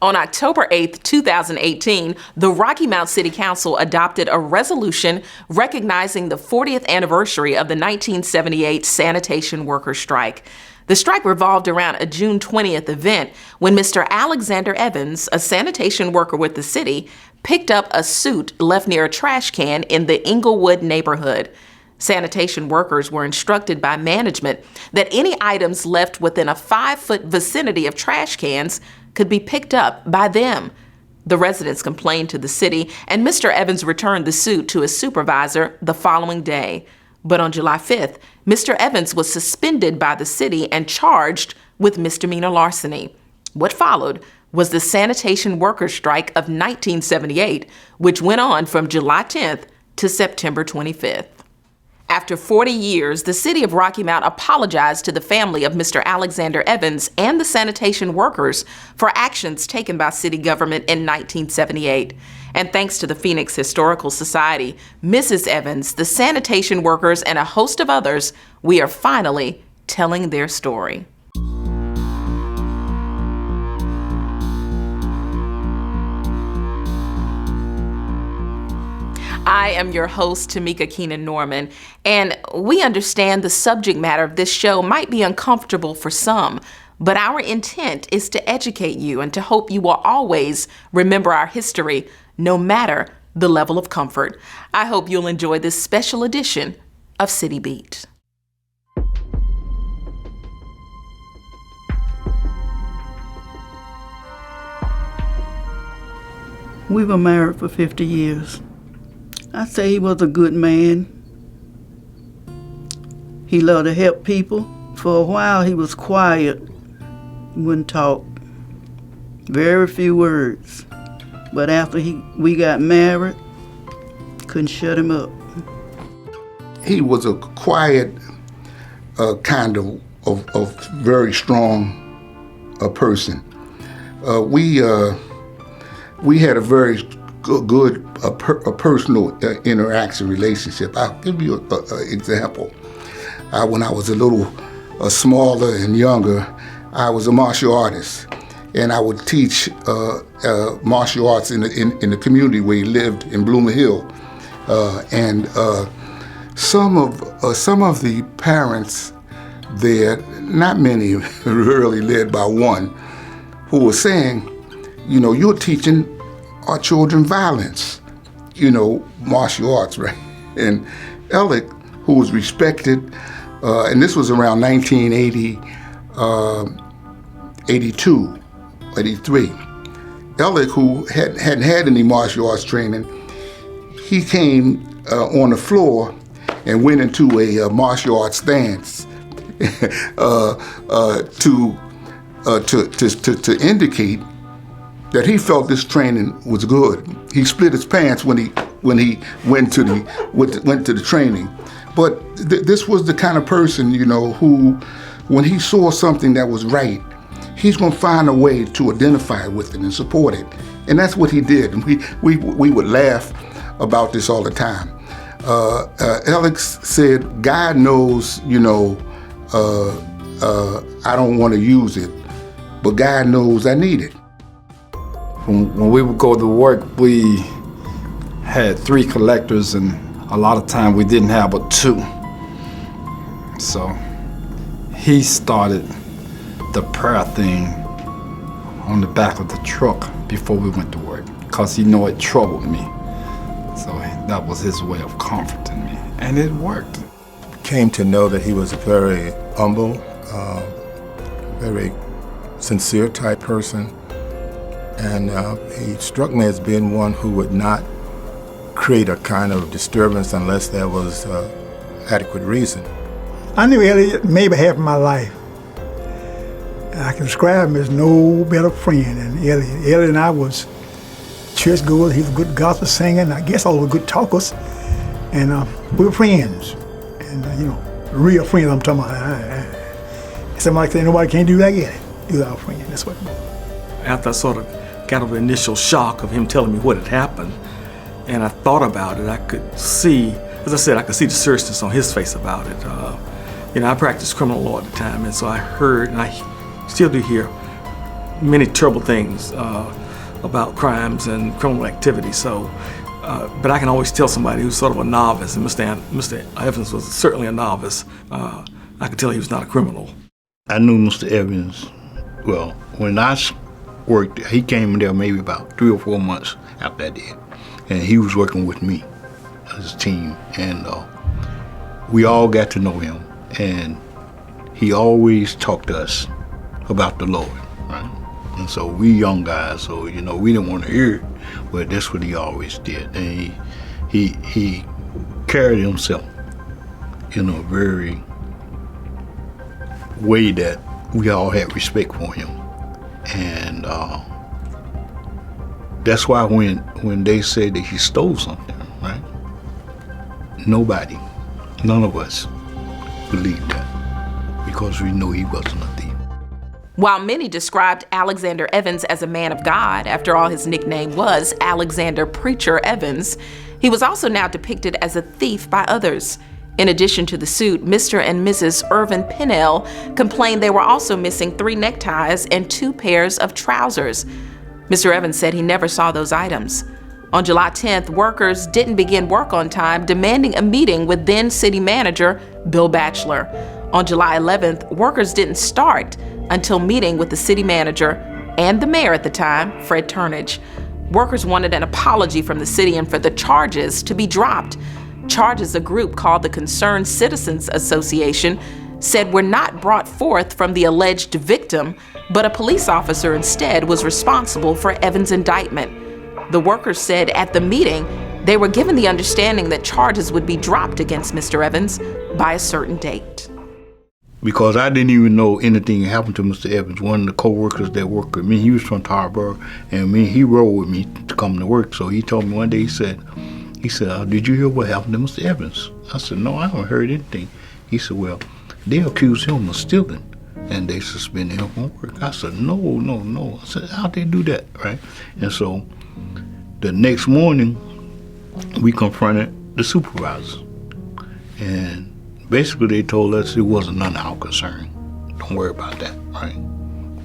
On October 8, 2018, the Rocky Mount City Council adopted a resolution recognizing the 40th anniversary of the 1978 sanitation worker strike. The strike revolved around a June 20th event when Mr. Alexander Evans, a sanitation worker with the city, picked up a suit left near a trash can in the Inglewood neighborhood. Sanitation workers were instructed by management that any items left within a 5-foot vicinity of trash cans could be picked up by them. The residents complained to the city, and Mr. Evans returned the suit to his supervisor the following day. But on July 5th, Mr. Evans was suspended by the city and charged with misdemeanor larceny. What followed was the sanitation workers' strike of 1978, which went on from July 10th to September 25th. After 40 years, the city of Rocky Mount apologized to the family of Mr. Alexander Evans and the sanitation workers for actions taken by city government in 1978. And thanks to the Phoenix Historical Society, Mrs. Evans, the sanitation workers, and a host of others, we are finally telling their story. I am your host, Tamika Keenan Norman, and we understand the subject matter of this show might be uncomfortable for some, but our intent is to educate you and to hope you will always remember our history, no matter the level of comfort. I hope you'll enjoy this special edition of City Beat. We were married for 50 years. I say he was a good man. He loved to help people. For a while he was quiet, wouldn't talk, very few words. But after we got married, couldn't shut him up. He was a quiet kind of very strong person. We had a very good personal interaction relationship. I'll give you an example. When I was a little smaller and younger, I was a martial artist, and I would teach martial arts in the community where he lived in Bloomer Hill. And some of the parents there, not many, really led by one, who was saying, you know, you're teaching our children violence, you know, martial arts, right? And Alec, who was respected, and this was around 1980, 82, 83. Alec, who hadn't had any martial arts training, he came on the floor and went into a martial arts stance to indicate that he felt this training was good. He split his pants when he went to the training. But this was the kind of person, you know, who, when he saw something that was right, he's gonna find a way to identify with it and support it. And that's what he did. And we would laugh about this all the time. Alex said, God knows, you know, I don't want to use it, but God knows I need it. When we would go to work, we had 3 collectors, and a lot of time we didn't have but 2. So he started the prayer thing on the back of the truck before we went to work, because he knew it troubled me. So that was his way of comforting me, and it worked. Came to know that he was a very humble, very sincere type person. And he struck me as being one who would not create a kind of disturbance unless there was adequate reason. I knew Elliot maybe half of my life. I can describe him as no better friend than Elliot. Elliot and I was church goers. He was a good gospel singer, and I guess all were good talkers. And we were friends. And, you know, real friends I'm talking about. Somebody said, nobody can do like Elliot. He was our friend. That's what it was. After I sort of got over the initial shock of him telling me what had happened, and I thought about it, I could see, as I said, I could see the seriousness on his face about it. You know, I practiced criminal law at the time, and so I heard, and I still do hear many terrible things about crimes and criminal activity. So, but I can always tell somebody who's sort of a novice, and Mr. Evans was certainly a novice. I could tell he was not a criminal. I knew Mr. Evans well. When I worked, he came there maybe about 3 or 4 months after I did, and he was working with me, his team, and we all got to know him, and he always talked to us about the Lord, right? And so we young guys, so we didn't want to hear it, but that's what he always did, and he carried himself in a very way that we all had respect for him. And that's why when they said that he stole something, right? None of us believed that, because we knew he wasn't a thief. While many described Alexander Evans as a man of God, after all, his nickname was Alexander Preacher Evans, he was also now depicted as a thief by others. In addition to the suit, Mr. and Mrs. Irvin Pennell complained they were also missing 3 neckties and 2 pairs of trousers. Mr. Evans said he never saw those items. On July 10th, workers didn't begin work on time, demanding a meeting with then city manager Bill Batchelor. On July 11th, workers didn't start until meeting with the city manager and the mayor at the time, Fred Turnage. Workers wanted an apology from the city and for the charges to be dropped. Charges a group called the Concerned Citizens Association said were not brought forth from the alleged victim, but a police officer instead was responsible for Evans' indictment. The workers said at the meeting they were given the understanding that charges would be dropped against Mr. Evans by a certain date. Because I didn't even know anything happened to Mr. Evans. One of the co-workers that worked with me, he was from Tarboro, and he rode with me to come to work. So he told me one day, he said, did you hear what happened to Mr. Evans? I said, no, I haven't heard anything. He said, well, they accused him of stealing, and they suspended him from work. I said, no. I said, how'd they do that, right? And so the next morning, we confronted the supervisors. And basically they told us it wasn't none of our concern. Don't worry about that, right?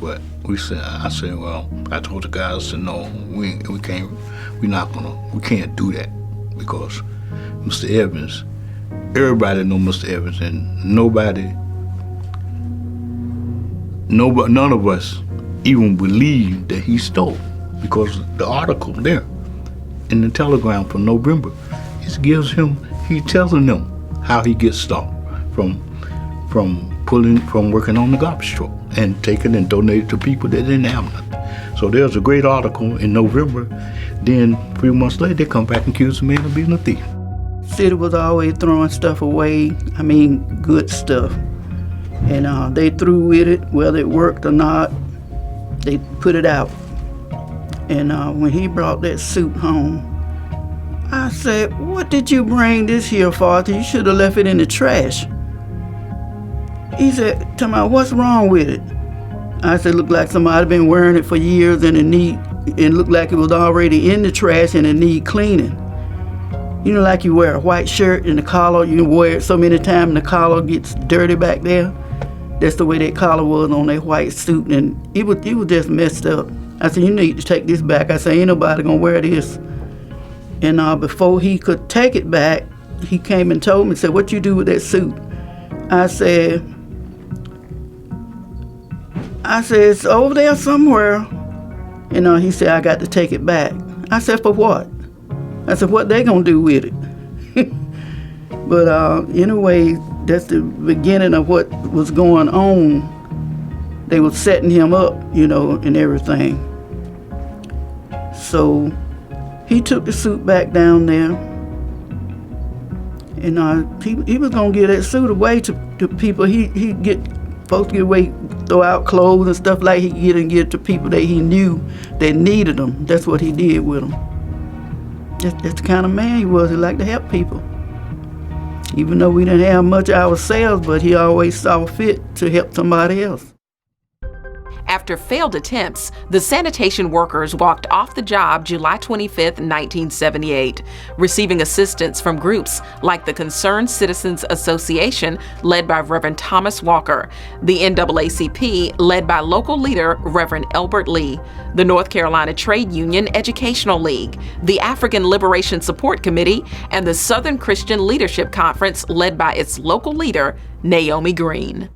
But I said, well, I told the guys, I said, no, we can't do that. Because Mr. Evans, everybody know Mr. Evans, and none of us even believe that he stole, because the article there in the Telegram from November, he's telling them how he gets stopped from working on the garbage truck and taking and donating to people that didn't have nothing. So there's a great article in November. Then 3 months later, they come back and accuse the man of being a thief. City was always throwing stuff away, good stuff. And they threw with it, whether it worked or not, they put it out. And when he brought that suit home, I said, what did you bring this here for? You should have left it in the trash. He said, tell me, what's wrong with it? I said, looked like somebody been wearing it for years and it looked like it was already in the trash and it need cleaning. You know, like you wear a white shirt and the collar, you wear it so many times and the collar gets dirty back there. That's the way that collar was on that white suit, and it was just messed up. I said, you need to take this back. I said, ain't nobody gonna wear this. And before he could take it back, he came and told me, said, what you do with that suit? I said, it's over there somewhere. And he said, I got to take it back. I said, for what? I said, what they gonna do with it? But anyway, that's the beginning of what was going on. They were setting him up, and everything. So he took the suit back down there, and he was gonna give that suit away to people. He get folks get away, throw out clothes and stuff like he get and get to people that he knew that needed them. That's what he did with them. That's the kind of man he was. He liked to help people. Even though we didn't have much ourselves, but he always saw fit to help somebody else. After failed attempts, the sanitation workers walked off the job July 25, 1978, receiving assistance from groups like the Concerned Citizens Association, led by Reverend Thomas Walker, the NAACP, led by local leader Reverend Elbert Lee, the North Carolina Trade Union Educational League, the African Liberation Support Committee, and the Southern Christian Leadership Conference, led by its local leader, Naomi Green.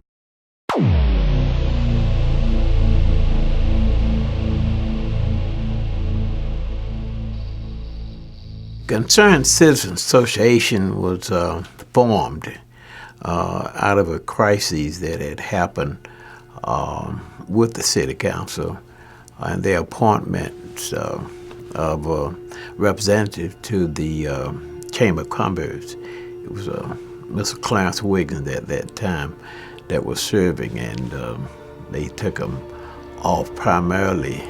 Concerned Citizens Association was formed out of a crisis that had happened with the City Council and their appointments of representatives to the Chamber of Commerce. It was Mr. Clarence Wiggins at that time that was serving, and they took him off primarily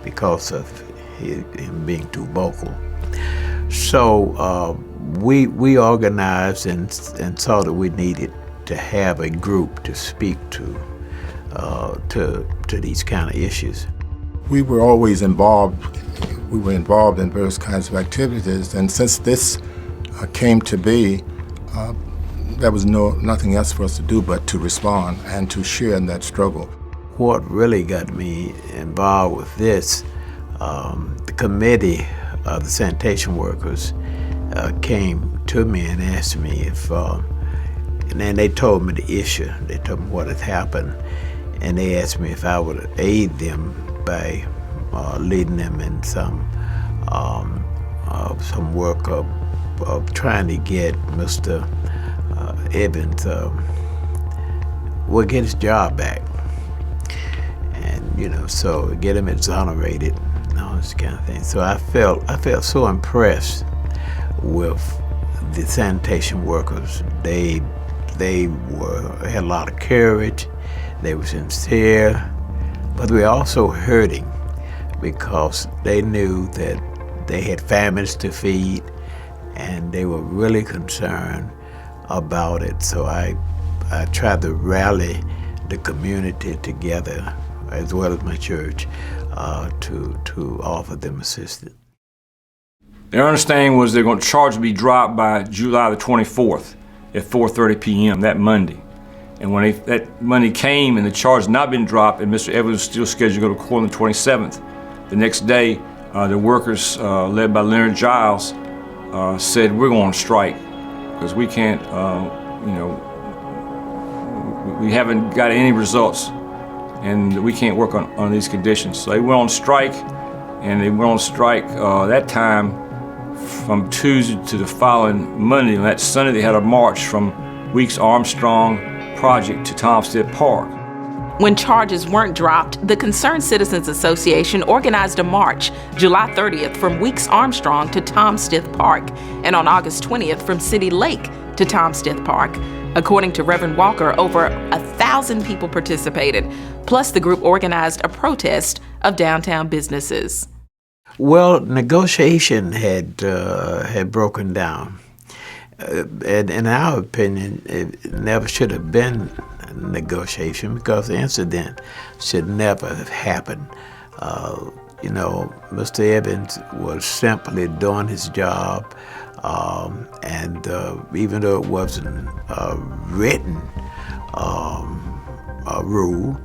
because of him being too vocal. So we organized and saw that we needed to have a group to speak to these kind of issues. We were always involved. We were involved in various kinds of activities, and since this came to be, there was nothing else for us to do but to respond and to share in that struggle. What really got me involved with this, the committee of the sanitation workers came to me and asked me if, and then they told me the issue. They told me what had happened, and they asked me if I would aid them by leading them in some work of trying to get Mr. Evans get his job back, and so get him exonerated and all this kind of thing. So I felt so impressed with the sanitation workers. They had a lot of courage. They were sincere, but they were also hurting because they knew that they had families to feed, and they were really concerned about it. So I tried to rally the community together, as well as my church, to offer them assistance. Their understanding was they're going to charge to be dropped by July the 24th at 4:30 p.m. that Monday. And when that Monday came and the charge had not been dropped, and Mr. Evans was still scheduled to go to court on the 27th, the next day, the workers, led by Leonard Giles, said, "We're going on strike because we can't, we haven't got any results, and we can't work on these conditions." So they went on strike, and they went on strike that time from Tuesday to the following Monday. And that Sunday they had a march from Weeks Armstrong Project to Tomstead Park. When charges weren't dropped, the Concerned Citizens Association organized a march July 30th from Weeks Armstrong to Tomstead Park, and on August 20th from City Lake to Tomstead Park. According to Reverend Walker, over 1,000 people participated, plus the group organized a protest of downtown businesses. Well, negotiation had broken down. And in our opinion, it never should have been negotiation because the incident should never have happened. Mr. Evans was simply doing his job, and even though it wasn't a written rule,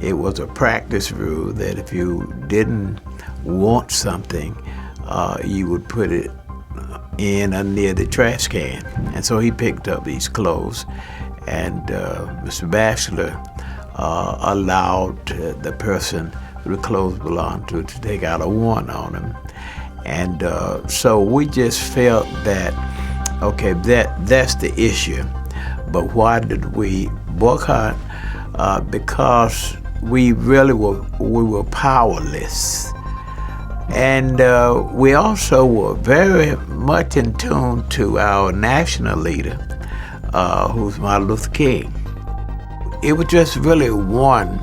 it was a practice rule that if you didn't want something, you would put it in or near the trash can. And so he picked up these clothes, and Mr. Batchelor allowed the person who the clothes belonged to take out a warrant on him. And so we just felt that, okay, that's the issue. But why did we boycott? Because we were powerless. And we also were very much in tune to our national leader, who's Martin Luther King. It was just really one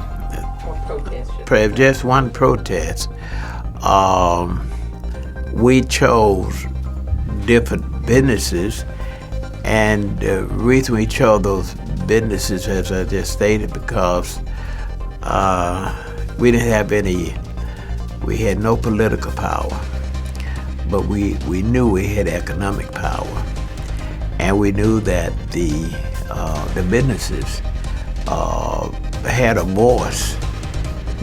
protest. We chose different businesses, and the reason we chose those businesses, as I just stated, because we didn't have we had no political power, but we knew we had economic power, and we knew that the businesses had a voice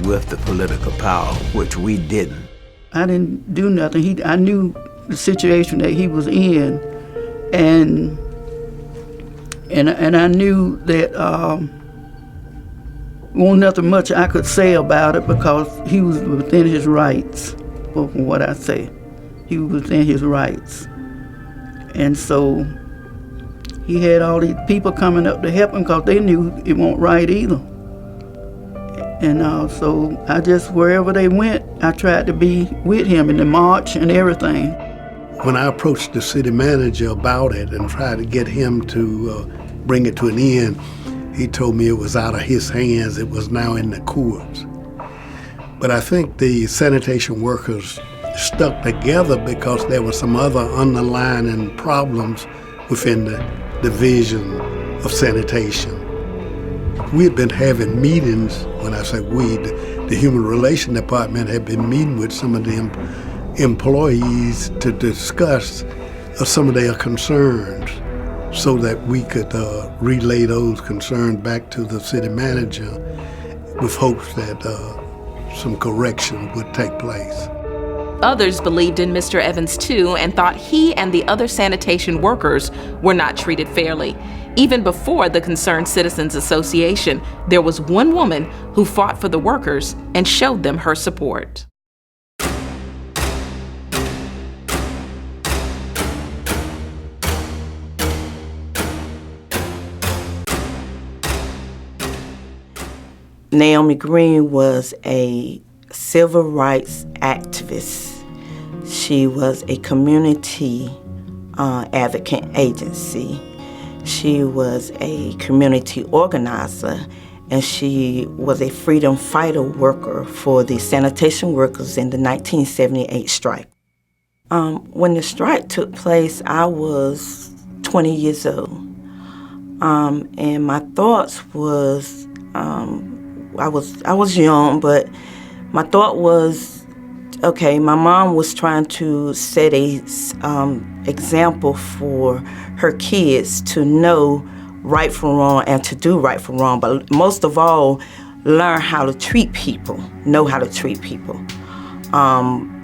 with the political power, which we didn't. I didn't do nothing. I knew the situation that he was in, and I knew that wasn't nothing much I could say about it because he was within his rights. Well, from what I say, he was within his rights, and so he had all these people coming up to help him because they knew it wasn't right either. And so I just, wherever they went, I tried to be with him in the march and everything. When I approached the city manager about it and tried to get him to bring it to an end, he told me it was out of his hands. It was now in the courts. But I think the sanitation workers stuck together because there were some other underlying problems within the division of sanitation. We had been having meetings. When I say we, the Human Relations Department had been meeting with some of the employees to discuss some of their concerns so that we could relay those concerns back to the city manager with hopes that some correction would take place. Others believed in Mr. Evans too and thought he and the other sanitation workers were not treated fairly. Even before the Concerned Citizens Association, there was one woman who fought for the workers and showed them her support. Naomi Green was a civil rights activist. She was a community advocate agency. She was a community organizer, and she was a freedom fighter worker for the sanitation workers in the 1978 strike. When the strike took place, I was 20 years old, and my thoughts was, I was young, but my thought was, okay, my mom was trying to set a example for her kids to know right from wrong and to do right from wrong, but most of all, learn how to treat people, know how to treat people,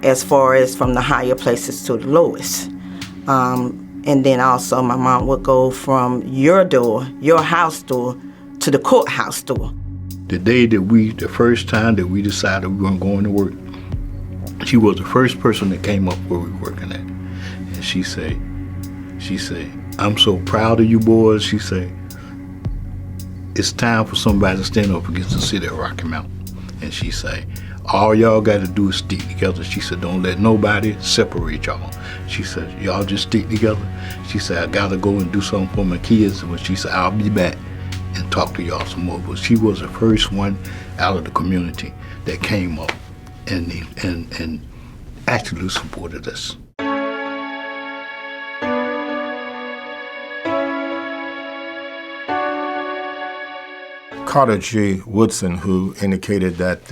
as far as from the higher places to the lowest. And then also my mom would go from your door, your house door, to the courthouse door. The day that the first time that we decided we were going to work, she was the first person that came up where we were working at. And she said, I'm so proud of you boys. She said, it's time for somebody to stand up against the city of Rocky Mount. And she said, all y'all got to do is stick together. She said, don't let nobody separate y'all. She said, y'all just stick together. She said, I got to go and do something for my kids. And she said, I'll be back and talk to y'all some more. But she was the first one out of the community that came up and actually supported us. Carter G. Woodson, who indicated that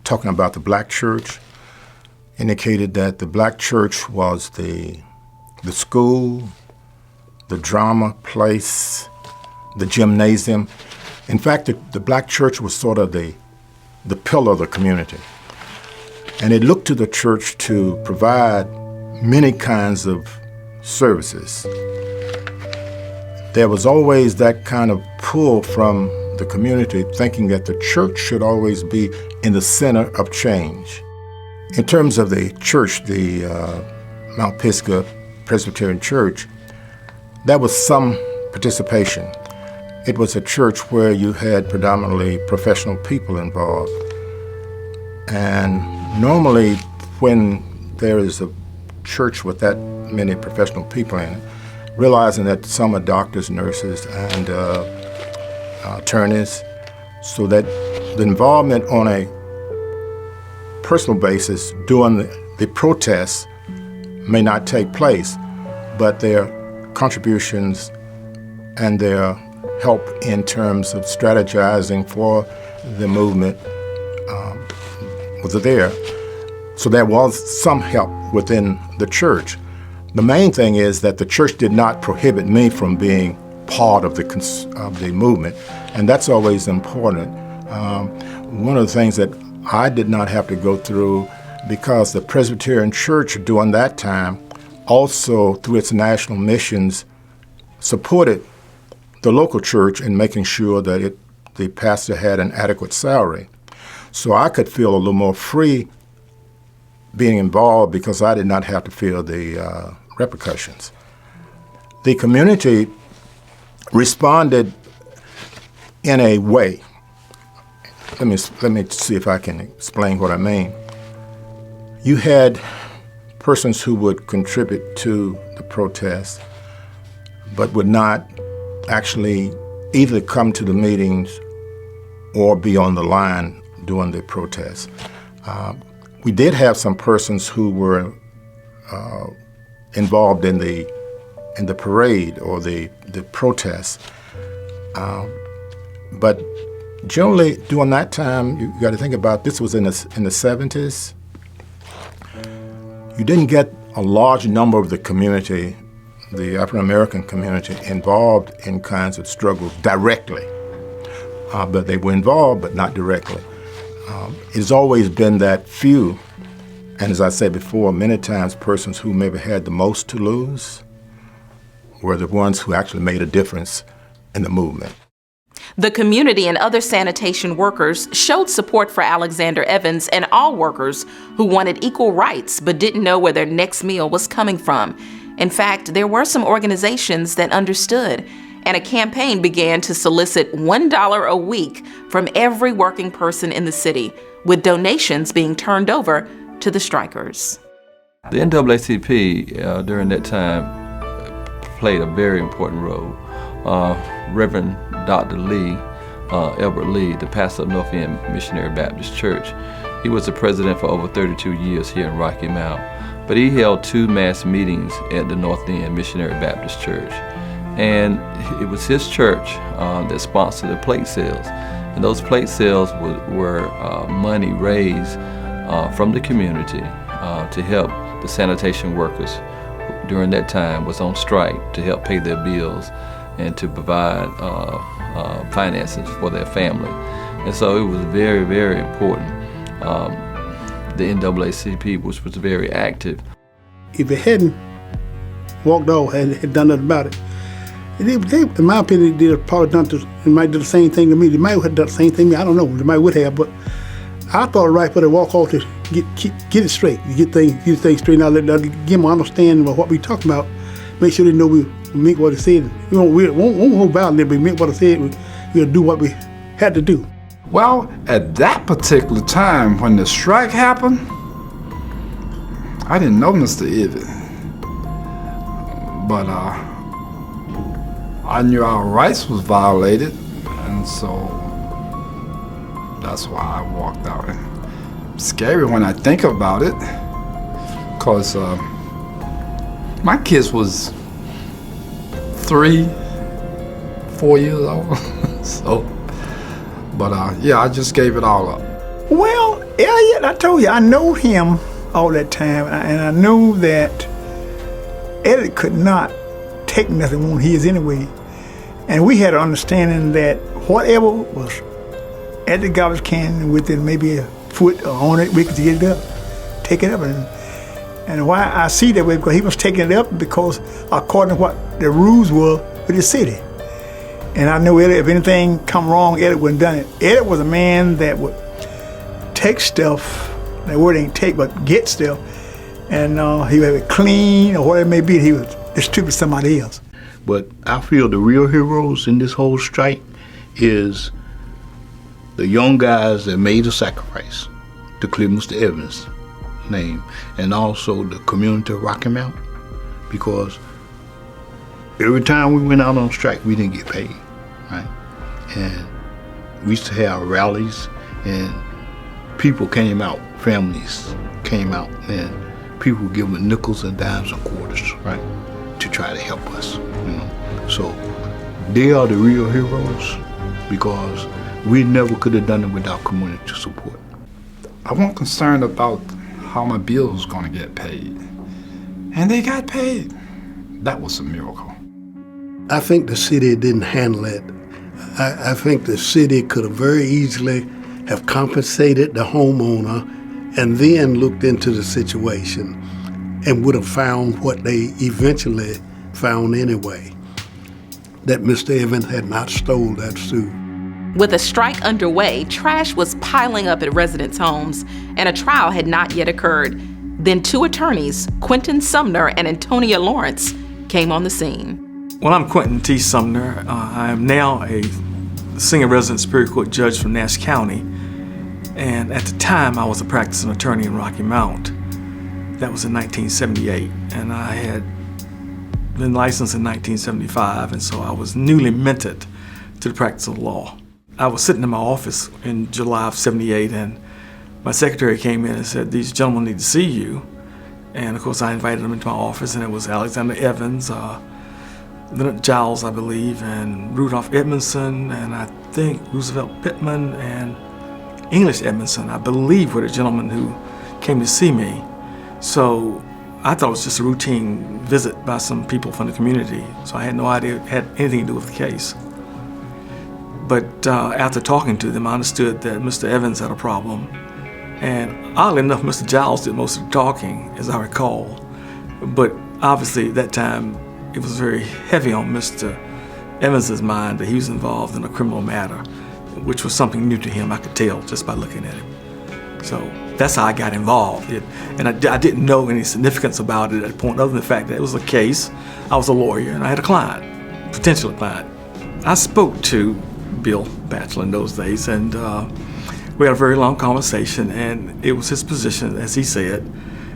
talking about the black church, indicated that the black church was the school, the drama place, the gymnasium. In fact, the black church was sort of the pillar of the community. And it looked to the church to provide many kinds of services. There was always that kind of pull from the community, thinking that the church should always be in the center of change. In terms of the church, the Mount Pisgah Presbyterian Church, there was some participation. It was a church where you had predominantly professional people involved. And normally when there is a church with that many professional people in it, realizing that some are doctors, nurses, and attorneys, so that the involvement on a personal basis during the protests may not take place, but their contributions and their help in terms of strategizing for the movement was there. So there was some help within the church. The main thing is that the church did not prohibit me from being part of the movement, and that's always important. One of the things that I did not have to go through, because the Presbyterian Church during that time also, through its national missions, supported the local church in making sure that the pastor had an adequate salary. So I could feel a little more free being involved because I did not have to feel the repercussions. The community responded in a way. Let me see if I can explain what I mean. You had persons who would contribute to the protest, but would not actually either come to the meetings or be on the line during the protest. We did have some persons who were involved in the parade or the protest, but generally during that time, you got to think about this was in the 70s. You didn't get a large number of the community, the African American community, involved in kinds of struggles directly. But they were involved, but not directly. It's always been that few, and as I said before, many times persons who maybe had the most to lose were the ones who actually made a difference in the movement. The community and other sanitation workers showed support for Alexander Evans and all workers who wanted equal rights but didn't know where their next meal was coming from. In fact, there were some organizations that understood, and a campaign began to solicit $1 a week from every working person in the city, with donations being turned over to the strikers. The NAACP during that time played a very important role. Reverend Dr. Lee, Elbert Lee, the pastor of North End Missionary Baptist Church, he was the president for over 32 years here in Rocky Mount. But he held 2 mass meetings at the North End Missionary Baptist Church. And it was his church that sponsored the plate sales. And those plate sales were money raised from the community to help the sanitation workers who during that time was on strike, to help pay their bills and to provide finances for their family. And so it was very, very important. The NAACP was very active. If it hadn't walked off and had done nothing about it, they, in my opinion, they might do the same thing to me. They might have done the same thing to me. I don't know. They might would have, but I thought it right for them to walk off to get it straight, get things straightened out, give them an understanding of what we talking about, make sure they know we meant what it said. We won't hold back, but we meant what it said. We'll do what we had to do. Well, at that particular time when the strike happened, I didn't know Mr. Ivy, but I knew our rights was violated, and so that's why I walked out. It's scary when I think about it, because my kids was 3, 4 years old, so. But yeah, I just gave it all up. Well, Elliot, I told you, I know him all that time, and I knew that Elliot could not take nothing on his anyway. And we had an understanding that whatever was at the garbage can within maybe a foot or on it, we could get it up, take it up. And why I see that way, because he was taking it up because according to what the rules were for the city. And I knew Elliot, if anything come wrong, Elliot wouldn't done it. Elliot was a man that would take stuff, that word ain't take, but get stuff, and he would have it clean or whatever it may be, he would distribute to somebody else. But I feel the real heroes in this whole strike is the young guys that made a sacrifice to clear Mr. Evans' name, and also the community of Rocky Mount, because every time we went out on strike, we didn't get paid, right? And we used to have rallies, and people came out, families came out, and people were giving nickels and dimes and quarters, right, to try to help us, you know. So They are the real heroes because we never could have done it without community support. I wasn't concerned about how my bills was gonna get paid. And they got paid. That was a miracle. I think the city didn't handle it. I think the city could have very easily have compensated the homeowner and then looked into the situation and would have found what they eventually found anyway, that Mr. Evans had not stole that suit. With a strike underway, trash was piling up at residents' homes, and a trial had not yet occurred. Then two attorneys, Quentin Sumner and Antonia Lawrence, came on the scene. Well, I'm Quentin T. Sumner. I am now a senior resident Superior Court judge from Nash County. And at the time, I was a practicing attorney in Rocky Mount. That was in 1978. And I had been licensed in 1975, and so I was newly minted to the practice of law. I was sitting in my office in July of '78, and my secretary came in and said, "These gentlemen need to see you." And of course, I invited them into my office, and it was Alexander Evans, Leonard Giles, I believe, and Rudolph Edmondson, and I think Roosevelt Pittman, and English Edmondson, I believe, were the gentlemen who came to see me. So I thought it was just a routine visit by some people from the community, so I had no idea it had anything to do with the case. But after talking to them, I understood that Mr. Evans had a problem. And oddly enough, Mr. Giles did most of the talking, as I recall. But obviously, at that time, it was very heavy on Mr. Evans's mind that he was involved in a criminal matter, which was something new to him, I could tell just by looking at him. So that's how I got involved. And I didn't know any significance about it at the point other than the fact that it was a case. I was a lawyer and I had a client, potential client. I spoke to Bill Batchelor in those days, and we had a very long conversation, and it was his position, as he said,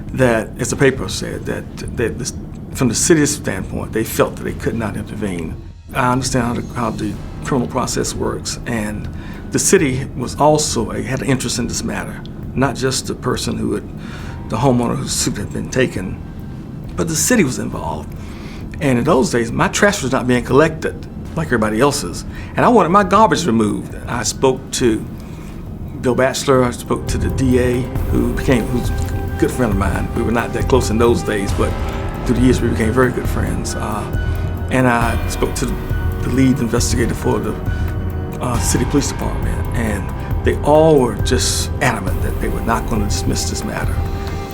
that, as the paper said, that from the city's standpoint, they felt that they could not intervene. I understand how the criminal process works, and the city was also had an interest in this matter, not just the person the homeowner whose suit had been taken, but the city was involved. And in those days, my trash was not being collected like everybody else's, and I wanted my garbage removed. I spoke to Bill Batchelor, I spoke to the DA, who's a good friend of mine. We were not that close in those days, but through the years we became very good friends. And I spoke to the lead investigator for the city police department, and they all were just adamant that they were not going to dismiss this matter.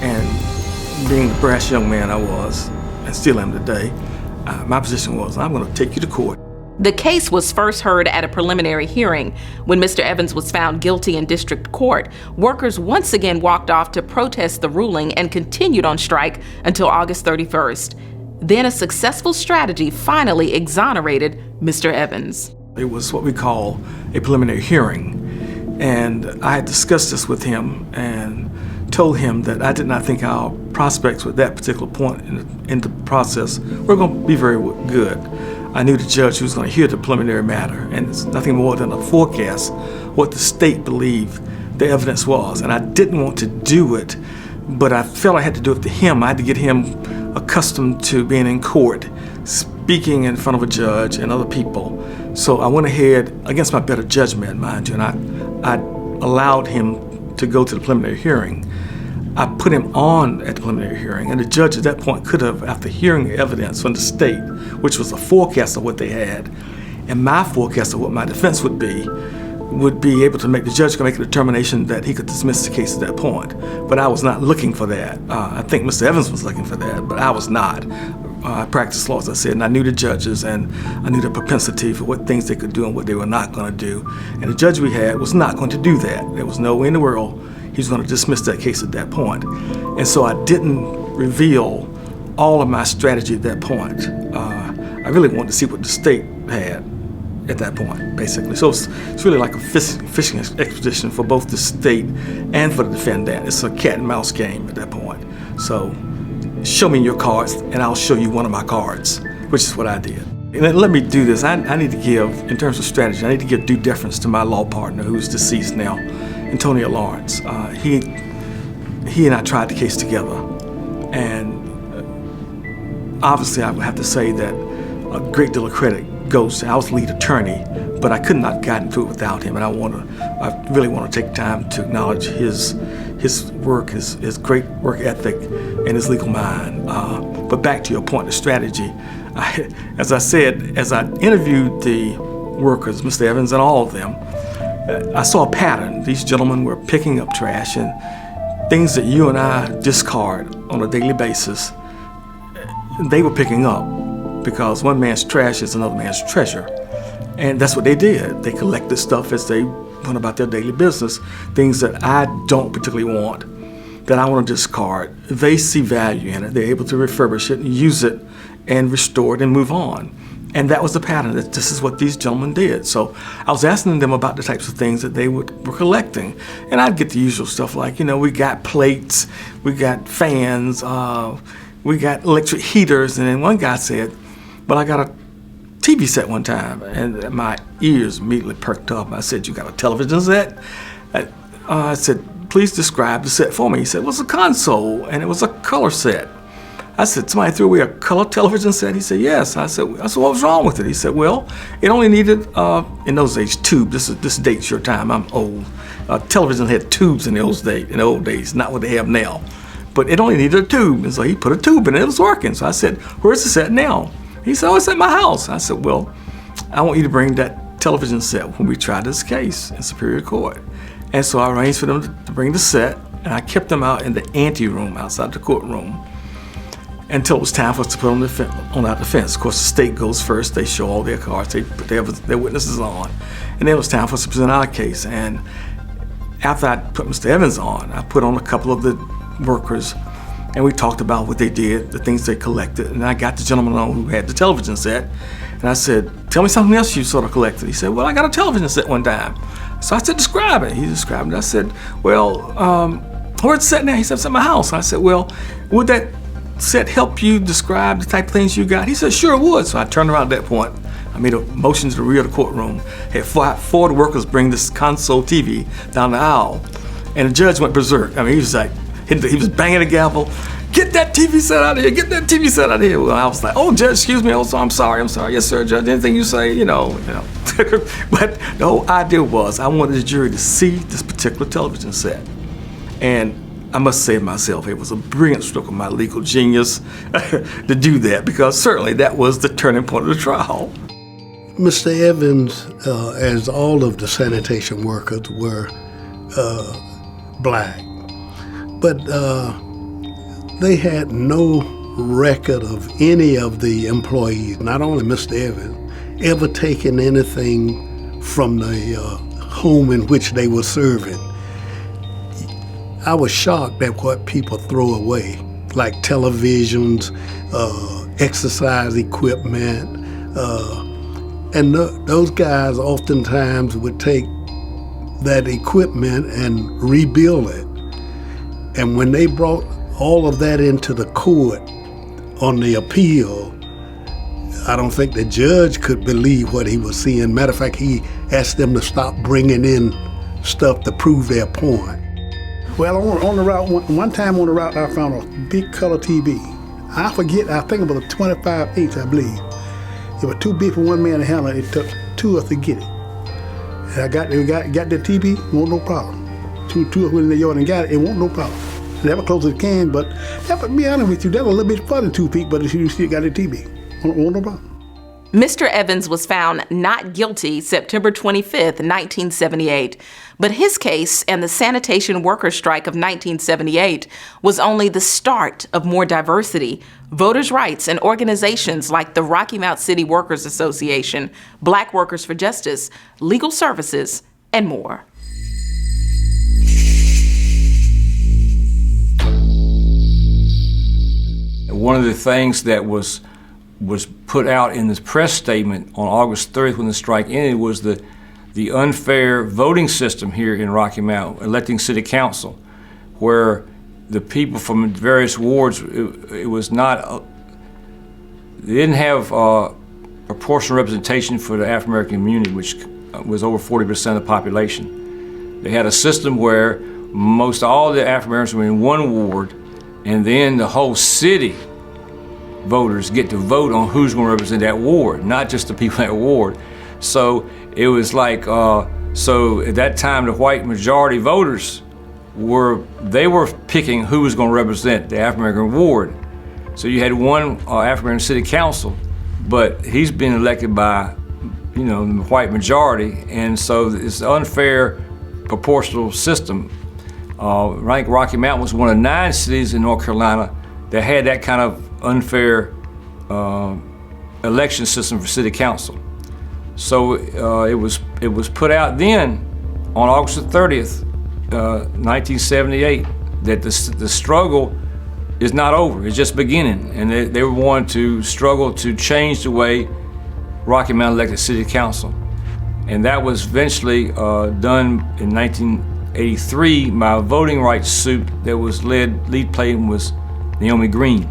And being the brash young man I was, and still am today, my position was, I'm going to take you to court. The case was first heard at a preliminary hearing. When Mr. Evans was found guilty in district court, workers once again walked off to protest the ruling and continued on strike until August 31st. Then a successful strategy finally exonerated Mr. Evans. It was what we call a preliminary hearing. And I had discussed this with him and told him that I did not think our prospects at that particular point in the process were going to be very good. I knew the judge who was going to hear the preliminary matter, and it's nothing more than a forecast what the state believed the evidence was. And I didn't want to do it, but I felt I had to do it to him. I had to get him accustomed to being in court, speaking in front of a judge and other people. So I went ahead, against my better judgment, mind you, and I allowed him to go to the preliminary hearing. I put him on at the preliminary hearing, and the judge at that point could have, after hearing the evidence from the state, which was a forecast of what they had, and my forecast of what my defense would be able to make the judge make a determination that he could dismiss the case at that point. But I was not looking for that. I think Mr. Evans was looking for that, but I was not. I practiced law, as I said, and I knew the judges, and I knew the propensity for what things they could do and what they were not going to do. And the judge we had was not going to do that. There was no way in the world he was going to dismiss that case at that point. And so I didn't reveal all of my strategy at that point. I really wanted to see what the state had at that point, basically. So it's really like a fishing expedition for both the state and for the defendant. It's a cat and mouse game at that point. So show me your cards and I'll show you one of my cards, which is what I did. And let me do this. I need to give, in terms of strategy, I need to give due deference to my law partner, who's deceased now, Antonia Lawrence. He and I tried the case together. And obviously I would have to say that a great deal of credit goes, I was lead attorney, but I could not have gotten through it without him. And I really want to take time to acknowledge his work, his great work ethic, and his legal mind. But back to your point, the strategy. As I said, as I interviewed the workers, Mr. Evans and all of them, I saw a pattern. These gentlemen were picking up trash and things that you and I discard on a daily basis. They were picking up because one man's trash is another man's treasure. And that's what they did. They collected stuff as they went about their daily business, things that I don't particularly want, that I want to discard. They see value in it. They're able to refurbish it and use it and restore it and move on. And that was the pattern. That this is what these gentlemen did. So I was asking them about the types of things that they were collecting. And I'd get the usual stuff like, we got plates, we got fans, we got electric heaters. And then one guy said, well, I got a TV set one time. And my ears immediately perked up. I said, you got a television set? I said, please describe the set for me. He said, well, it's a console, and it was a color set. I said, somebody threw away a color television set? He said, yes. I said, what was wrong with it? He said, well, it only needed, in those days, tube. This dates your time. I'm old. Television had tubes in the old days, not what they have now. But it only needed a tube. And so he put a tube in it. It was working. So I said, where's the set now? He said, oh, it's at my house. I said, well, I want you to bring that television set when we try this case in Superior Court. And so I arranged for them to bring the set, and I kept them out in the ante room outside the courtroom until it was time for us to put on out the fence. Of course, the state goes first. They show all their cards. They put their witnesses on. And then it was time for us to present our case. And after I put Mr. Evans on, I put on a couple of the workers, and we talked about what they did, the things they collected. And I got the gentleman on who had the television set. And I said, tell me something else you sort of collected. He said, well, I got a television set one time. So I said, describe it. He described it. I said, well, where's the set now? He said, it's at my house. I said, well, would that set help you describe the type of things you got? He said, sure it would. So I turned around at that point. I made a motion to the rear of the courtroom, had four of the workers bring this console TV down the aisle, and the judge went berserk. I mean, he was like, he was banging the gavel, get that TV set out of here, get that TV set out of here. Well, I was like, oh, Judge, excuse me, oh, I'm sorry. Yes, sir, Judge, anything you say, But the whole idea was I wanted the jury to see this particular television set. And I must say to myself, it was a brilliant stroke of my legal genius to do that, because certainly that was the turning point of the trial. Mr. Evans, as all of the sanitation workers, were black, but they had no record of any of the employees, not only Mr. Evans, ever taking anything from the home in which they were serving. I was shocked at what people throw away, like televisions, exercise equipment, and those guys oftentimes would take that equipment and rebuild it. And when they brought all of that into the court on the appeal, I don't think the judge could believe what he was seeing. Matter of fact, he asked them to stop bringing in stuff to prove their point. Well, on the route, one time on the route, I found a big color TV. I think it was a 25-inch, I believe. It was too big for one man to handle it. It took two of us to get it. And I got the TV, won't no problem. Two of us went in the yard and got it, it won't no problem. That was close as it can, but to be honest with you, that was a little bit further than 2 feet, but you still got the TV, won't no problem. Mr. Evans was found not guilty September 25th, 1978, but his case and the sanitation worker strike of 1978 was only the start of more diversity, voters' rights, and organizations like the Rocky Mount City Workers Association, Black Workers for Justice, Legal Services, and more. One of the things that was put out in this press statement on August 30th when the strike ended was the unfair voting system here in Rocky Mount, electing city council, where the people from various wards, it was not, they didn't have proportional representation for the African American community, which was over 40% of the population. They had a system where most all the African Americans were in one ward, and then the whole city voters get to vote on who's going to represent that ward, not just the people in that ward. So it was like, so at that time, the white majority voters were picking who was going to represent the African American ward. So you had one African American city council, but he's been elected by, the white majority, and so it's an unfair proportional system. I think Rocky Mount was one of 9 cities in North Carolina that had that kind of unfair election system for city council. So it was put out then on August the 30th, 1978, that the struggle is not over, it's just beginning. And they were wanting to struggle to change the way Rocky Mount elected city council. And that was eventually done in 1983 by a voting rights suit that was lead plaintiff was Naomi Green.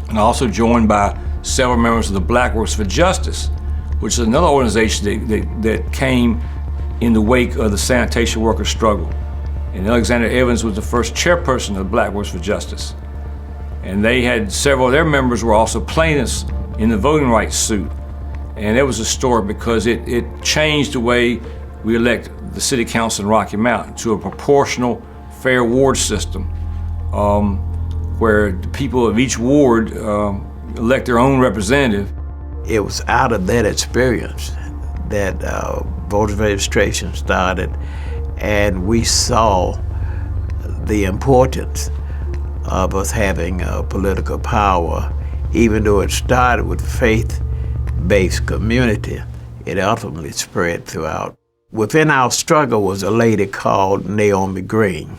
And also joined by several members of the Black Works for Justice, which is another organization that came in the wake of the sanitation worker struggle. And Alexander Evans was the first chairperson of the Black Works for Justice. And they had several of their members were also plaintiffs in the voting rights suit. And it was a story because it changed the way we elect the city council in Rocky Mount to a proportional, fair ward system, where the people of each ward elect their own representative. It was out of that experience that voter registration started, and we saw the importance of us having political power. Even though it started with faith-based community, it ultimately spread throughout. Within our struggle was a lady called Naomi Green.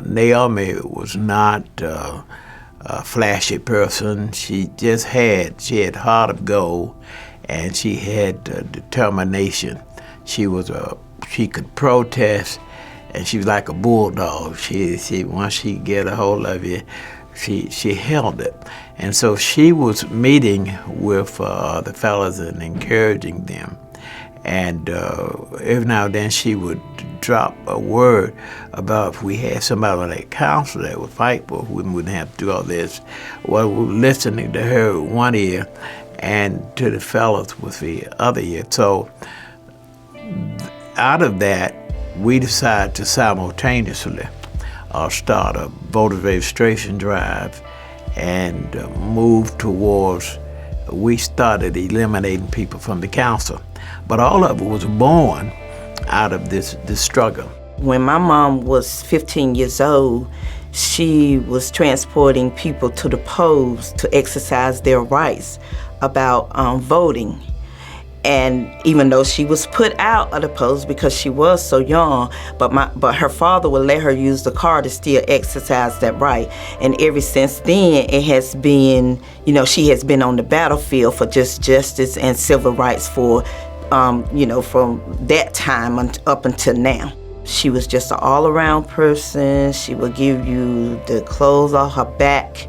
Naomi was not a flashy person. She had heart of gold, and she had determination. She could protest, and she was like a bulldog. She once she get a hold of you, she held it. And so she was meeting with the fellas and encouraging them. And every now and then she would drop a word about if we had somebody on that council that would fight for, we wouldn't have to do all this. Well, we were listening to her with one ear and to the fellas with the other ear. So out of that, we decided to simultaneously start a voter registration drive and move towards, we started eliminating people from the council. But all of it was born out of this struggle. When my mom was 15 years old, she was transporting people to the polls to exercise their rights about voting. And even though she was put out of the polls because she was so young, but her father would let her use the car to still exercise that right. And ever since then, it has been, she has been on the battlefield for just justice and civil rights for, from that time up until now. She was just an all-around person. She would give you the clothes off her back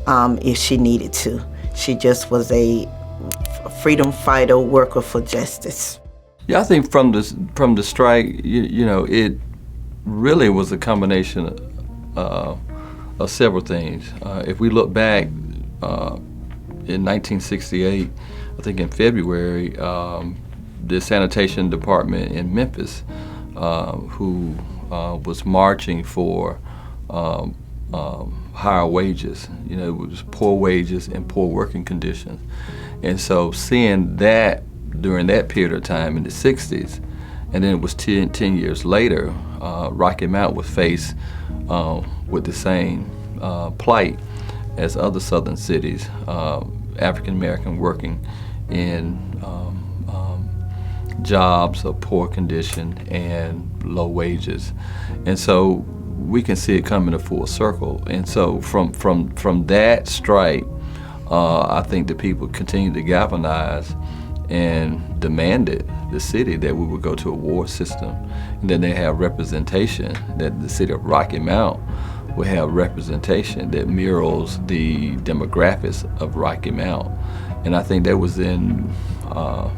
if she needed to. She just was a freedom fighter, worker for justice. Yeah, I think from the strike, it really was a combination of several things. If we look back in 1968, I think in February, the sanitation department in Memphis, who was marching for higher wages, it was poor wages and poor working conditions. And so seeing that during that period of time in the 60s, and then it was 10 years later, Rocky Mount was faced with the same plight as other southern cities, African American working in jobs of poor condition and low wages. And so we can see it coming to full circle. And so from that strike, I think the people continued to galvanize and demanded the city that we would go to a ward system, and that they have representation, that the city of Rocky Mount would have representation that mirrors the demographics of Rocky Mount. And I think that was in, I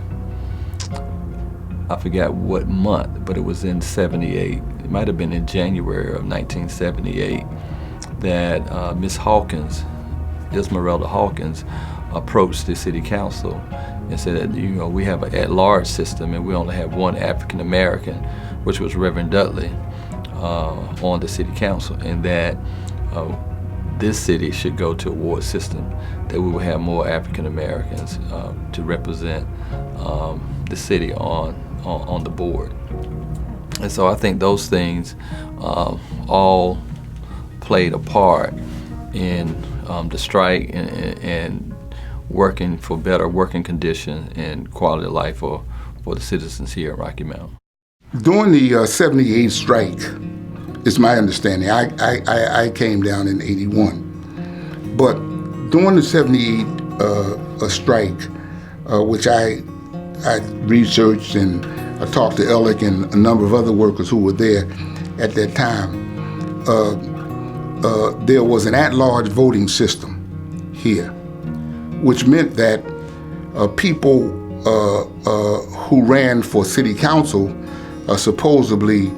forgot what month, but it was in 78. It might have been in January of 1978 that Ms. Hawkins Esmeralda Hawkins approached the city council and said that, we have an at-large system and we only have one African American, which was Reverend Dudley, on the city council, and that this city should go to a ward system, that we will have more African Americans to represent the city on the board. And so I think those things all played a part in the strike and working for better working conditions and quality of life for the citizens here at Rocky Mount. During the 78 strike, is my understanding, I came down in 81, but during the 78 strike, which I researched and I talked to Ellick and a number of other workers who were there at that time, there was an at-large voting system here, which meant that people who ran for city council supposedly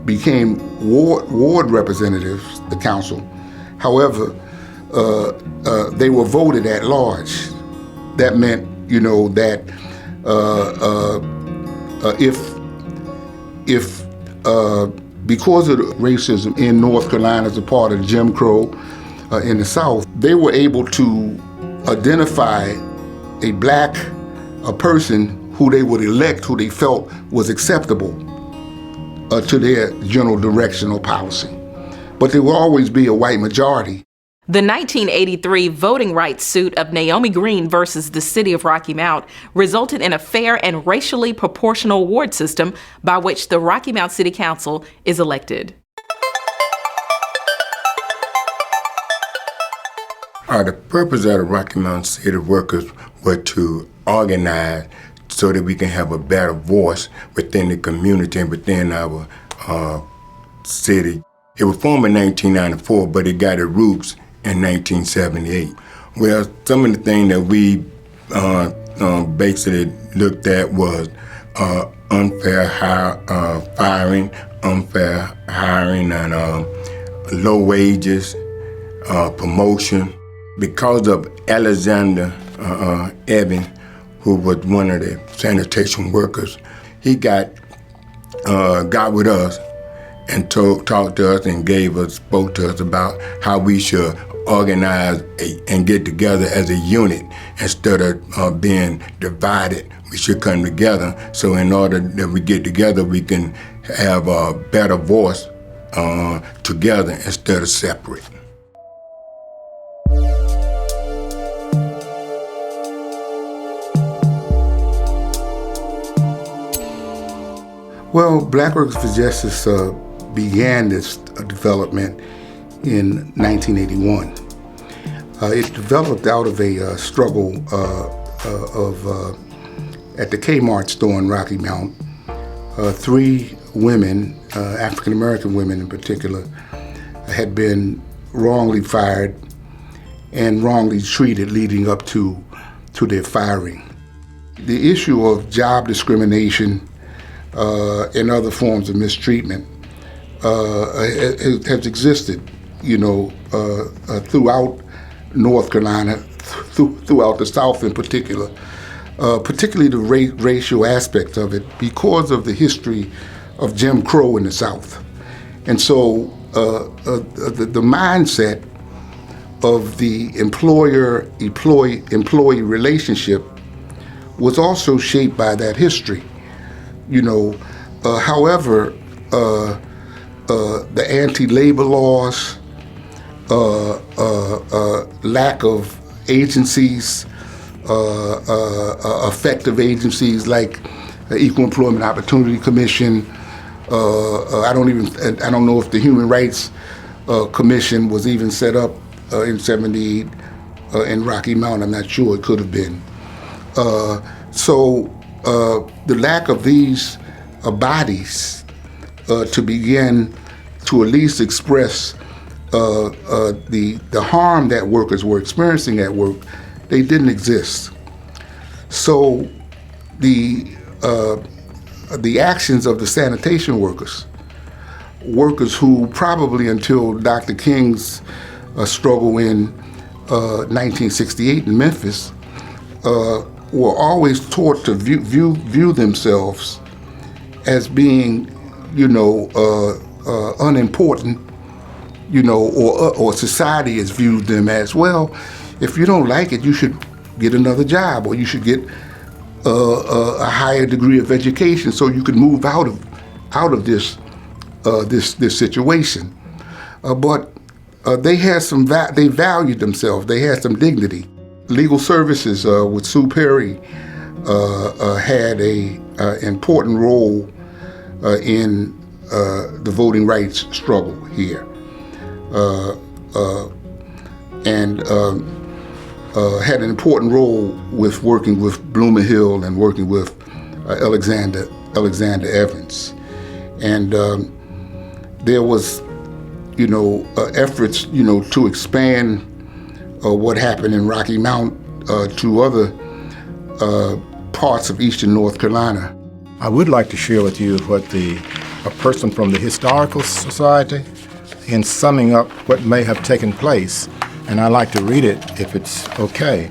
became ward representatives, the council. However, they were voted at large. That meant, that if because of the racism in North Carolina as a part of Jim Crow in the South, they were able to identify a black person who they would elect, who they felt was acceptable to their general direction or policy. But there will always be a white majority. The 1983 voting rights suit of Naomi Green versus the city of Rocky Mount resulted in a fair and racially proportional ward system by which the Rocky Mount City Council is elected. The purpose of the Rocky Mount City Workers was to organize so that we can have a better voice within the community and within our city. It was formed in 1994, but it got its roots in 1978. Well, some of the things that we basically looked at was unfair firing, unfair hiring, and low wages, promotion. Because of Alexander Evans, who was one of the sanitation workers, he got with us and talked to us and spoke to us about how we should organize and get together as a unit instead of being divided. We should come together. So in order that we get together, we can have a better voice together instead of separate. Well, Black Workers for Justice began this development in 1981. It developed out of a struggle at the Kmart store in Rocky Mount. 3 women, African American women in particular, had been wrongly fired and wrongly treated leading up to their firing. The issue of job discrimination and other forms of mistreatment has existed, throughout North Carolina, throughout the South in particular, particularly the racial aspect of it because of the history of Jim Crow in the South. And so the mindset of the employer-employee relationship was also shaped by that history. However, the anti-labor laws, lack of agencies, effective agencies like the Equal Employment Opportunity Commission. I don't know if the Human Rights Commission was even set up in '78 in Rocky Mount. I'm not sure. It could have been. So the lack of these bodies to begin to at least express the harm that workers were experiencing at work, they didn't exist. So the actions of the sanitation workers workers who probably until Dr. King's struggle in 1968 in Memphis were always taught to view themselves as being, unimportant, or society has viewed them as, well, if you don't like it, you should get another job, or you should get a higher degree of education so you can move out of this situation. But they had they valued themselves. They had some dignity. Legal Services with Sue Perry had a important role in the voting rights struggle here, and had an important role with working with Bloomer Hill and working with Alexander Evans. And there was, efforts, to expand what happened in Rocky Mount to other parts of eastern North Carolina. I would like to share with you what a person from the Historical Society, in summing up what may have taken place, and I'd like to read it if it's okay.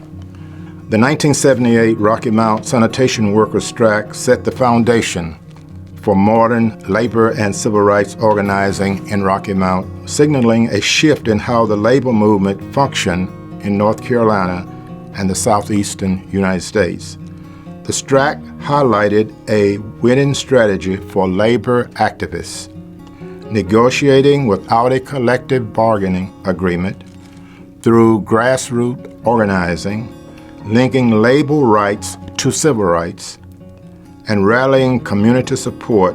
The 1978 Rocky Mount sanitation workers' strike set the foundation for modern labor and civil rights organizing in Rocky Mount, signaling a shift in how the labor movement functioned in North Carolina and the southeastern United States. The strike highlighted a winning strategy for labor activists, negotiating without a collective bargaining agreement through grassroots organizing, linking labor rights to civil rights, and rallying community support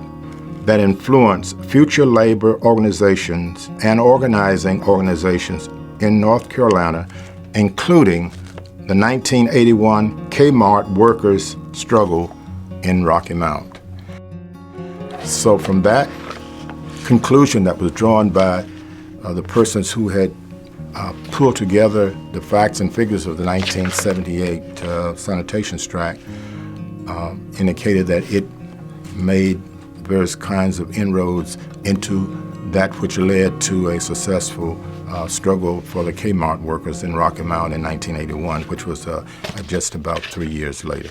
that influenced future labor organizations and organizing organizations in North Carolina, including the 1981 Kmart workers' struggle in Rocky Mount. So from that conclusion that was drawn by the persons who had pulled together the facts and figures of the 1978 sanitation strike, indicated that it made various kinds of inroads into that which led to a successful struggle for the Kmart workers in Rocky Mount in 1981, which was just about 3 years later.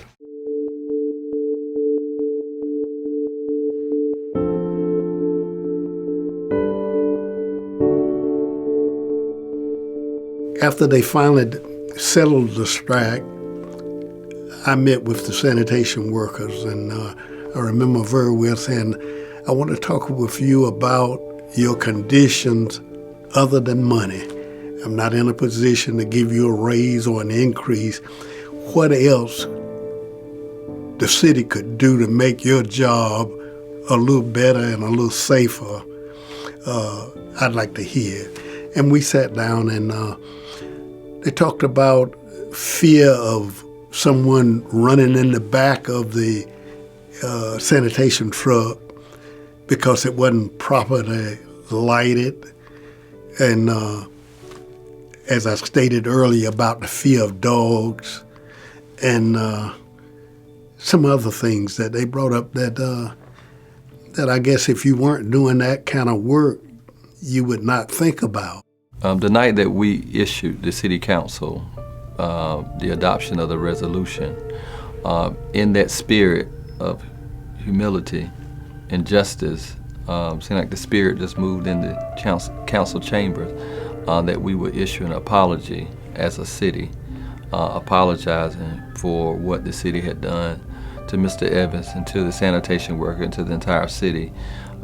After they finally settled the strike, I met with the sanitation workers, and I remember very well saying, I want to talk with you about your conditions other than money. I'm not in a position to give you a raise or an increase. What else the city could do to make your job a little better and a little safer, I'd like to hear. And we sat down and they talked about fear of someone running in the back of the sanitation truck because it wasn't properly lighted. And as I stated earlier about the fear of dogs and some other things that they brought up that I guess if you weren't doing that kind of work, you would not think about. The night that we issued the city council the adoption of the resolution, in that spirit of humility and justice, seemed like the spirit just moved in the council chambers, that we would issue an apology as a city, apologizing for what the city had done to Mr. Evans and to the sanitation worker and to the entire city,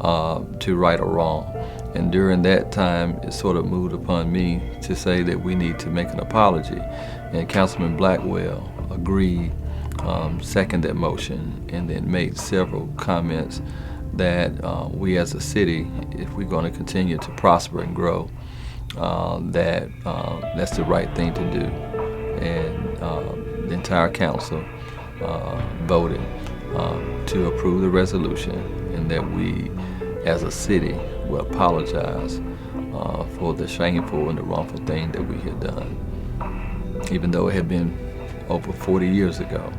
to right or wrong. And during that time, it sort of moved upon me to say that we need to make an apology. And Councilman Blackwell agreed, seconded that motion, and then made several comments that we as a city, if we're going to continue to prosper and grow, that's the right thing to do. And the entire council voted to approve the resolution, and that we as a city will apologize for the shameful and the wrongful thing that we had done, even though it had been over 40 years ago,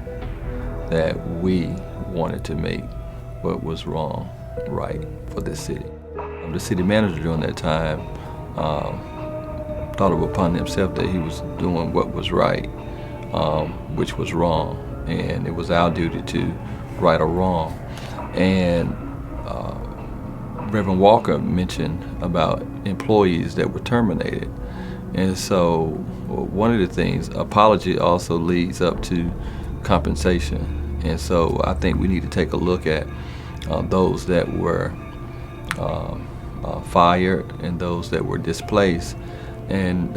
that we wanted to make what was wrong right for this city. The city manager during that time thought it upon himself that he was doing what was right, which was wrong, and it was our duty to right or wrong. And Reverend Walker mentioned about employees that were terminated. And so one of the things, apology also leads up to compensation. And so I think we need to take a look at those that were fired and those that were displaced and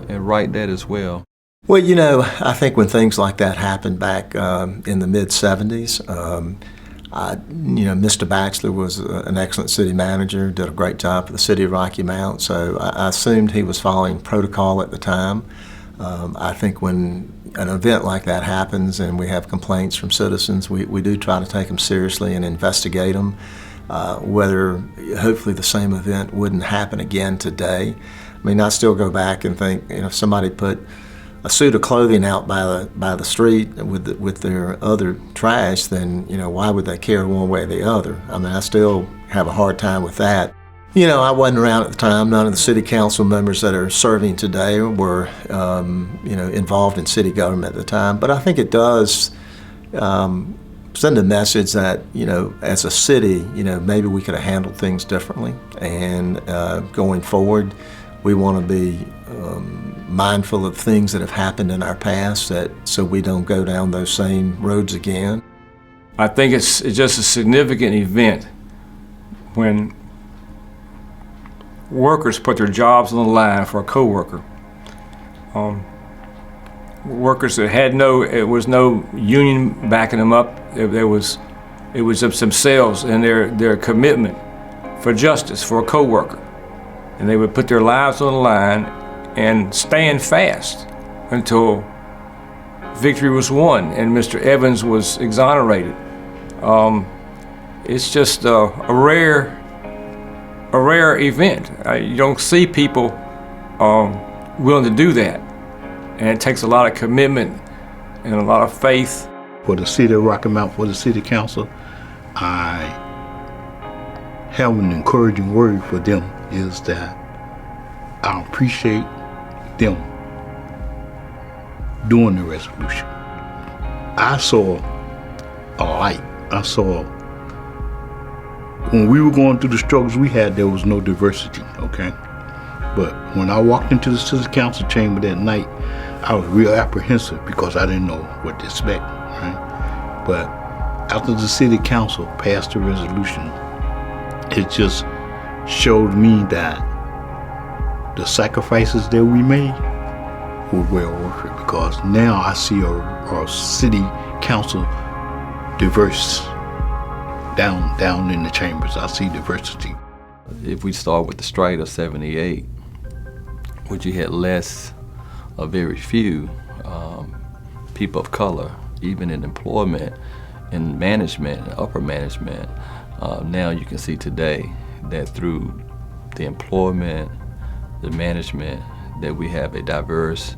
right that as well. Well, you know, I think when things like that happened back in the mid-'70s, Mr. Baxter was an excellent city manager, did a great job for the city of Rocky Mount, so I assumed he was following protocol at the time. I think when an event like that happens and we have complaints from citizens, we do try to take them seriously and investigate them, whether hopefully the same event wouldn't happen again today. I mean, I still go back and think, if somebody put a suit of clothing out by the street with their other trash, then why would they care one way or the other? I mean, I still have a hard time with that. I wasn't around at the time. None of the city council members that are serving today were involved in city government at the time. But I think it does send a message that as a city, maybe we could have handled things differently. And going forward, we want to be mindful of things that have happened in our past, so we don't go down those same roads again. I think it's just a significant event when workers put their jobs on the line for a coworker. Workers that it was no union backing them up. It was just themselves and their commitment for justice for a coworker. And they would put their lives on the line and stand fast until victory was won and Mr. Evans was exonerated. It's just a rare event. You don't see people willing to do that, and it takes a lot of commitment and a lot of faith. For the city of Rocky Mount, for the city council, I have an encouraging word for them is that I appreciate them doing the resolution. I saw a light. I saw when we were going through the struggles we had, there was no diversity, okay? But when I walked into the city council chamber that night, I was real apprehensive because I didn't know what to expect, right? But after the city council passed the resolution, it just showed me that the sacrifices that we made were well worth it, because now I see our city council diverse down in the chambers. I see diversity. If we start with the strike of '78, which you had very few people of color, even in employment, in management, upper management, now you can see today that through the employment, the management, that we have a diverse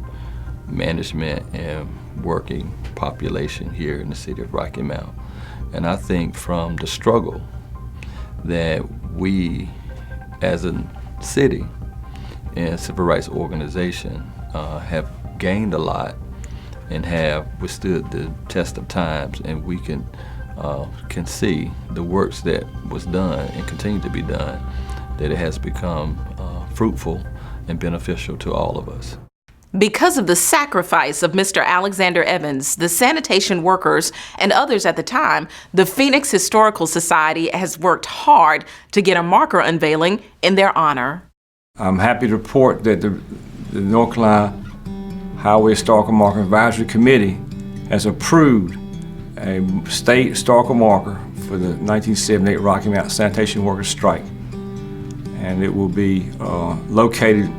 management and working population here in the city of Rocky Mount. And I think from the struggle that we as a city and civil rights organization have gained a lot and have withstood the test of times, and we can see the works that was done and continue to be done, that it has become fruitful and beneficial to all of us. Because of the sacrifice of Mr. Alexander Evans, the sanitation workers, and others at the time, the Phoenix Historical Society has worked hard to get a marker unveiling in their honor. I'm happy to report that the North Carolina Highway Historical Marker Advisory Committee has approved a state historical marker for the 1978 Rocky Mount Sanitation Workers Strike. And it will be located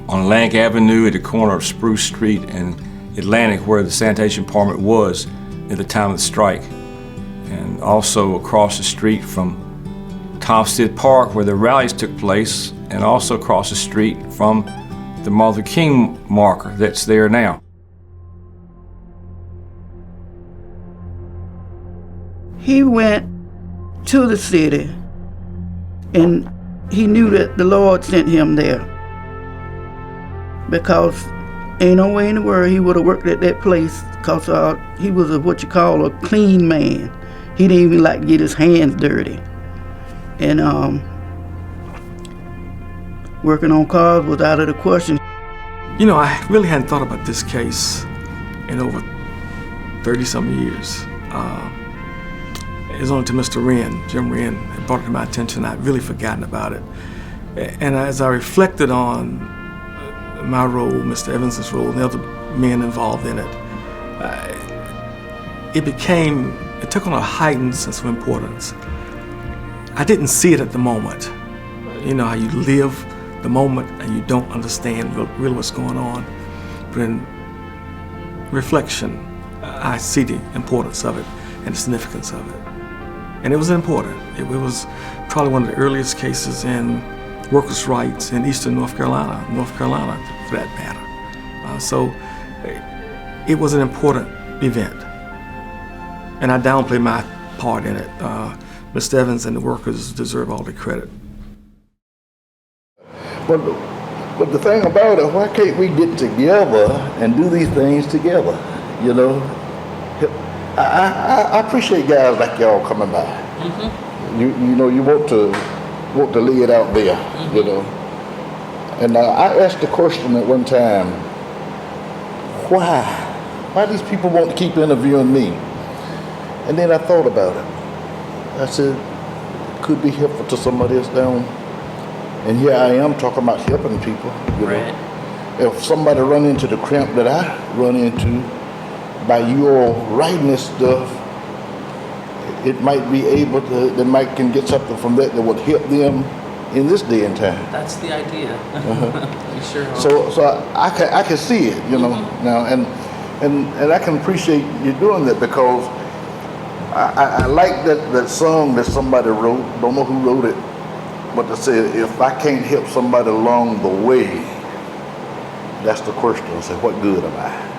on Atlantic Avenue at the corner of Spruce Street and Atlantic, where the sanitation department was at the time of the strike. And also across the street from Thompson Park, where the rallies took place, and also across the street from the Martin Luther King marker that's there now. He went to the city And he knew that the Lord sent him there, because ain't no way in the world he would have worked at that place, because he was what you call a clean man. He didn't even like to get his hands dirty. And working on cars was out of the question. You know, I really hadn't thought about this case in over 30-some years. It was only to Mr. Wren, Jim Wren, had brought it to my attention. I'd really forgotten about it. And as I reflected on my role, Mr. Evans's role, and the other men involved in it, it took on a heightened sense of importance. I didn't see it at the moment. You know how you live the moment and you don't understand really what's going on. But in reflection, I see the importance of it and the significance of it. And it was important. It was probably one of the earliest cases in workers' rights in eastern North Carolina for that matter. So it was an important event. And I downplay my part in it. Mr. Evans and the workers deserve all the credit. But the thing about it, why can't we get together and do these things together? You know, I appreciate guys like y'all coming by. Mm-hmm. You know, you want to lay it out there. Mm-hmm. You know, and I asked the question at one time, why these people want to keep interviewing me? And then I thought about it. I said, it could be helpful to somebody else down. And here I am talking about helping people. You know? If somebody run into the cramp that I run into, by you all writing this stuff, it might be able to, they might can get something from that would help them in this day and time. That's the idea. You sure are. So I can see it, you know, now, and I can appreciate you doing that, because I like that song that somebody wrote. Don't know who wrote it, but they said, if I can't help somebody along the way, that's the question. I say, what good am I?